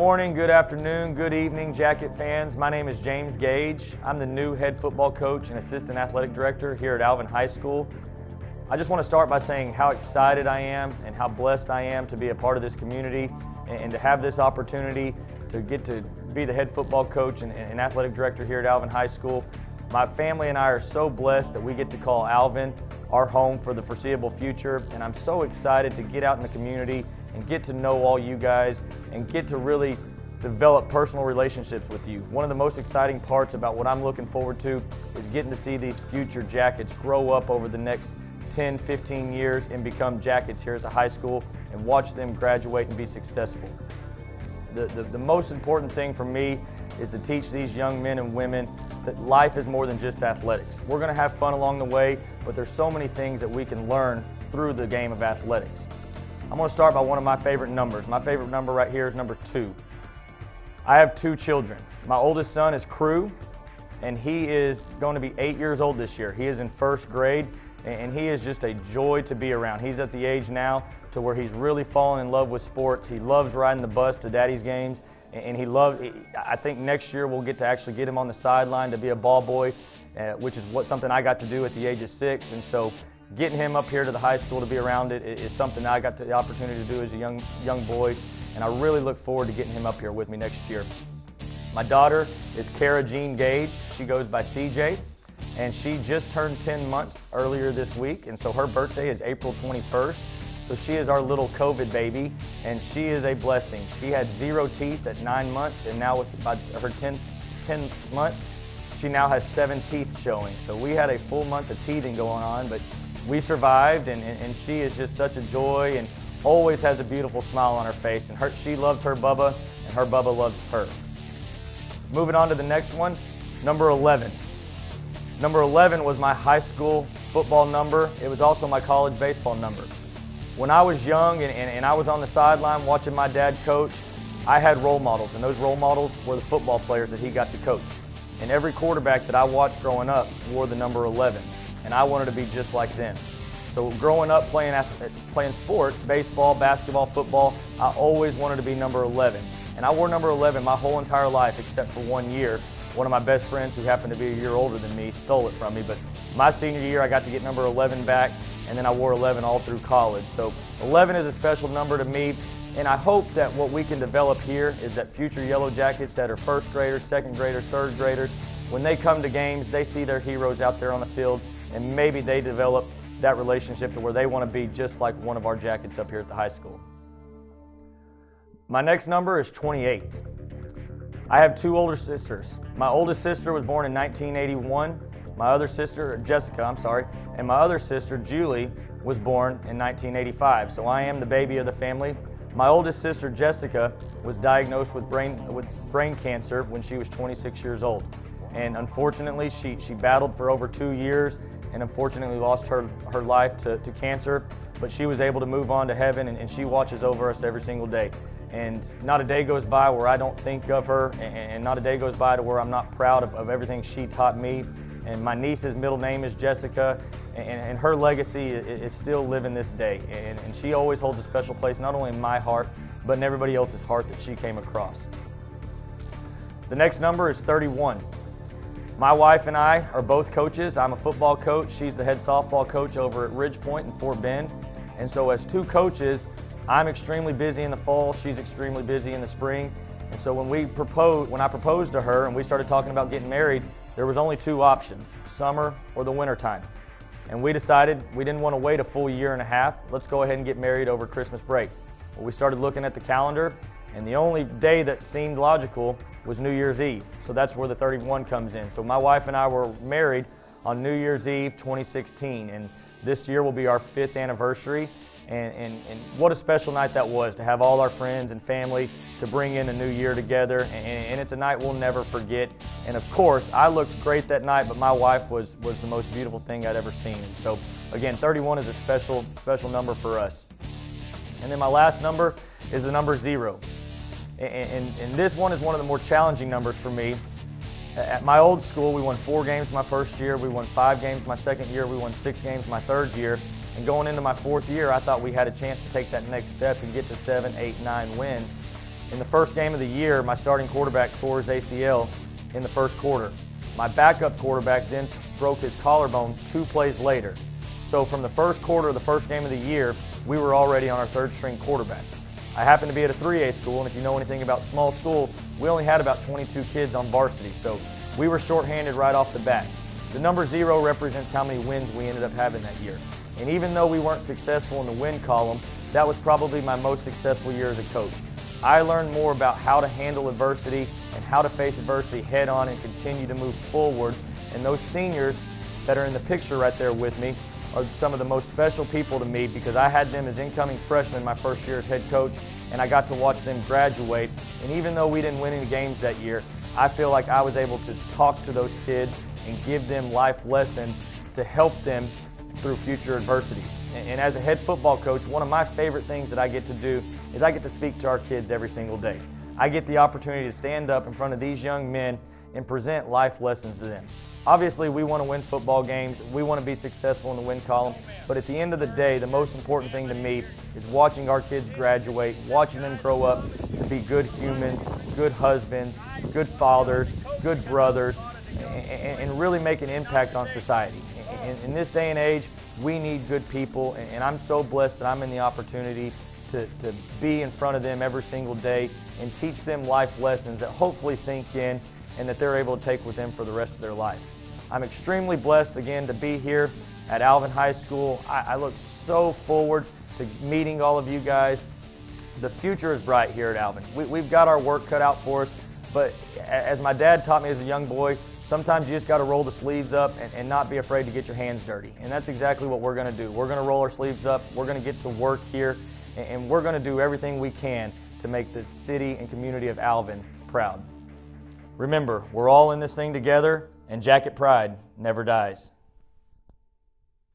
morning, good afternoon, good evening, Jacket fans. My name is James Gage. I'm the new head football coach and assistant athletic director here at Alvin High School. I just want to start by saying how excited I am and how blessed I am to be a part of this community and to have this opportunity to get to be the head football coach and athletic director here at Alvin High School. My family and I are so blessed that we get to call Alvin our home for the foreseeable future, and I'm so excited to get out in the community and get to know all you guys and get to really develop personal relationships with you. One of the most exciting parts about what I'm looking forward to is getting to see these future Jackets grow up over the next 10, 15 years and become Jackets here at the high school and watch them graduate and be successful. The most important thing for me is to teach these young men and women that life is more than just athletics. We're going to have fun along the way, but there's so many things that we can learn through the game of athletics. I'm going to start by one of my favorite numbers. My favorite number right here is number 2. I have 2 children. My oldest son is Crew, and he is going to be 8 years old this year. He is in 1st grade, and he is just a joy to be around. He's at the age now to where he's really fallen in love with sports. He loves riding the bus to Daddy's games, and I think next year we'll get to actually get him on the sideline to be a ball boy, which is something I got to do at the age of 6, and so getting him up here to the high school to be around it is something I got the opportunity to do as a young boy, and I really look forward to getting him up here with me next year. My daughter is Kara Jean Gage. She goes by CJ, and she just turned 10 months earlier this week, and so her birthday is April 21st. So she is our little COVID baby, and she is a blessing. She had 0 teeth at 9 months, and now with her 10th month, she now has 7 teeth showing. So we had a full month of teething going on, but we survived, and she is just such a joy and always has a beautiful smile on her face. And she loves her Bubba, and her Bubba loves her. Moving on to the next one, number 11. Number 11 was my high school football number. It was also my college baseball number. When I was young and I was on the sideline watching my dad coach, I had role models, and those role models were the football players that he got to coach. And every quarterback that I watched growing up wore the number 11. And I wanted to be just like them. So growing up playing sports, baseball, basketball, football, I always wanted to be number 11. And I wore number 11 my whole entire life except for 1 year. One of my best friends, who happened to be a year older than me, stole it from me. But my senior year, I got to get number 11 back, and then I wore 11 all through college. So 11 is a special number to me, and I hope that what we can develop here is that future Yellow Jackets that are 1st graders, 2nd graders, 3rd graders, when they come to games, they see their heroes out there on the field, and maybe they develop that relationship to where they want to be just like one of our Jackets up here at the high school. My next number is 28. I have 2 older sisters. My oldest sister was born in 1981. My other sister, Jessica, and my other sister, Julie, was born in 1985. So I am the baby of the family. My oldest sister, Jessica, was diagnosed with brain cancer when she was 26 years old. And unfortunately, she battled for over 2 years and unfortunately lost her life to cancer. But she was able to move on to heaven, and she watches over us every single day. And not a day goes by where I don't think of her, and not a day goes by to where I'm not proud of everything she taught me. And my niece's middle name is Jessica, and her legacy is still living this day. And she always holds a special place, not only in my heart, but in everybody else's heart that she came across. The next number is 31. My wife and I are both coaches. I'm a football coach. She's the head softball coach over at Ridge Point in Fort Bend. And so as 2 coaches, I'm extremely busy in the fall, she's extremely busy in the spring. And so when I proposed to her and we started talking about getting married, there was only 2 options, summer or the winter time. And we decided we didn't want to wait a full year and a half. Let's go ahead and get married over Christmas break. Well, we started looking at the calendar, and the only day that seemed logical was New Year's Eve. So that's where the 31 comes in. So my wife and I were married on New Year's Eve 2016, and this year will be our 5th anniversary. And what a special night that was to have all our friends and family to bring in a new year together, and it's a night we'll never forget. And of course, I looked great that night, but my wife was the most beautiful thing I'd ever seen. And so again, 31 is a special number for us. And then my last number is the number 0. And this one is one of the more challenging numbers for me. At my old school, we won 4 games my first year, we won 5 games my second year, we won 6 games my third year. And going into my 4th year, I thought we had a chance to take that next step and get to 7, 8, 9 wins. In the first game of the year, my starting quarterback tore his ACL in the first quarter. My backup quarterback then broke his collarbone 2 plays later. So from the first quarter of the first game of the year, we were already on our third string quarterback. I happened to be at a 3A school, and if you know anything about small school, we only had about 22 kids on varsity, so we were shorthanded right off the bat. The number 0 represents how many wins we ended up having that year. And even though we weren't successful in the win column, that was probably my most successful year as a coach. I learned more about how to handle adversity and how to face adversity head on and continue to move forward. And those seniors that are in the picture right there with me are some of the most special people to me, because I had them as incoming freshmen my first year as head coach, and I got to watch them graduate. And even though we didn't win any games that year, I feel like I was able to talk to those kids and give them life lessons to help them through future adversities. And as a head football coach, one of my favorite things that I get to do is I get to speak to our kids every single day. I get the opportunity to stand up in front of these young men and present life lessons to them. Obviously, we want to win football games, we want to be successful in the win column, but at the end of the day, the most important thing to me is watching our kids graduate, watching them grow up to be good humans, good husbands, good fathers, good brothers, and really make an impact on society. In this day and age, we need good people, and I'm so blessed that I'm in the opportunity to be in front of them every single day and teach them life lessons that hopefully sink in and that they're able to take with them for the rest of their life. I'm extremely blessed again to be here at Alvin High School. I look so forward to meeting all of you guys. The future is bright here at Alvin. We've got our work cut out for us, but as my dad taught me as a young boy, sometimes you just got to roll the sleeves up and not be afraid to get your hands dirty. And that's exactly what we're going to do. We're going to roll our sleeves up. We're going to get to work here, and we're going to do everything we can to make the city and community of Alvin proud. Remember, we're all in this thing together, and Jacket Pride never dies.